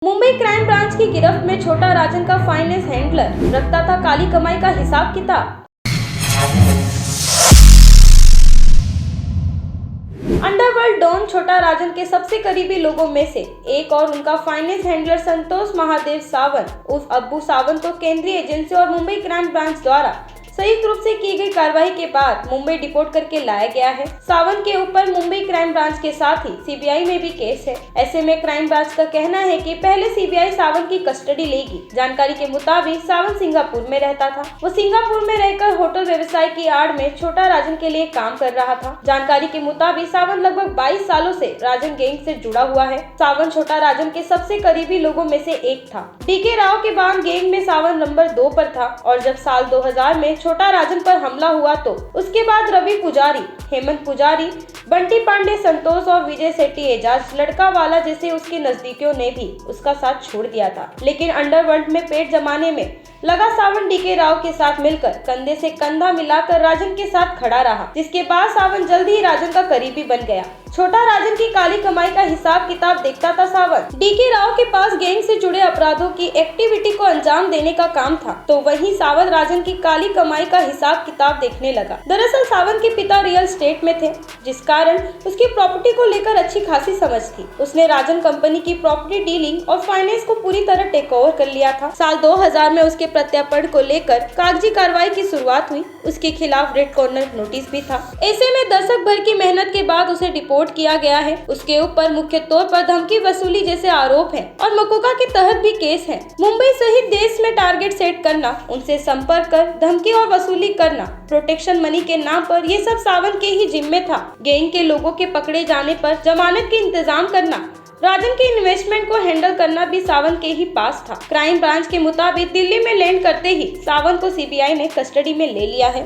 Mumbai crime branch की गिरफ्त में छोटा राजन का फाइनेंस हैंडलर रखता था काली कमाई का हिसाब किताब। अंडरवर्ल्ड डॉन छोटा राजन के सबसे करीबी लोगों में से एक और उनका फाइनेंस हैंडलर संतोष महादेव सावंत उर्फ अब्बू सावंत को केंद्रीय एजेंसी और मुंबई क्राइम ब्रांच द्वारा संयुक्त रूप से की गई कार्रवाई के बाद मुंबई डिपोर्ट करके लाया गया है। सावंत के ऊपर मुंबई क्राइम ब्रांच के साथ ही सीबीआई में भी केस है। ऐसे में क्राइम ब्रांच का कहना है कि पहले सीबीआई सावंत की कस्टडी लेगी। जानकारी के मुताबिक सावंत सिंगापुर में रहता था। वो सिंगापुर में रहकर होटल व्यवसाय की आड़ में छोटा राजन के लिए काम कर रहा था। जानकारी के मुताबिक सावंत लगभग 22 सालों से राजन गैंग से जुड़ा हुआ है। सावंत छोटा राजन के सबसे करीबी लोगों में से एक था। डीके राव के बाद गैंग में सावंत नंबर 2 पर था और जब साल 2000 में छोटा राजन पर हमला हुआ तो उसके बाद रवि पुजारी, हेमंत पुजारी, बंटी पांडे, संतोष और विजय सेट्टी एजाज लड़का वाला जैसे उसके नजदीकियों ने भी उसका साथ छोड़ दिया था। लेकिन अंडरवर्ल्ड में पेट जमाने में लगा सावंत डीके राव के साथ मिलकर कंधे से कंधा मिलाकर राजन के साथ खड़ा रहा, जिसके बाद सावंत जल्द ही राजन का करीबी बन गया। छोटा राजन की काली कमाई का हिसाब किताब देखता था सावंत। डीके राव के पास गैंग से जुड़े अपराधों की एक्टिविटी को अंजाम देने का काम था, तो वहीं सावंत राजन की काली कमाई का हिसाब किताब देखने लगा। दरअसल सावंत के पिता रियल एस्टेट में थे, जिस कारण उसकी प्रॉपर्टी को लेकर अच्छी खासी समझ थी। उसने राजन कंपनी की प्रॉपर्टी डीलिंग और फाइनेंस को पूरी तरह टेक ओवर कर लिया था। साल 2000 में उसके प्रत्यार्पण को लेकर कागजी कार्रवाई की शुरुआत हुई। उसके खिलाफ रेड कॉर्नर नोटिस भी था। ऐसे में दशक भर की मेहनत के बाद उसे डिपोर्ट किया गया है। उसके ऊपर मुख्य तौर पर धमकी वसूली जैसे आरोप हैं और मकोका के तहत भी केस है। मुंबई सहित देश में टारगेट सेट करना, उनसे संपर्क कर धमकी और वसूली करना, प्रोटेक्शन मनी के नाम पर, ये सब सावंत के ही जिम्मे था। गैंग के लोगों के पकड़े जाने पर जमानत के इंतजाम करना, राजन के इन्वेस्टमेंट को हैंडल करना भी सावंत के ही पास था। क्राइम ब्रांच के मुताबिक दिल्ली में लैंड करते ही सावंत को सीबीआई ने कस्टडी में ले लिया है।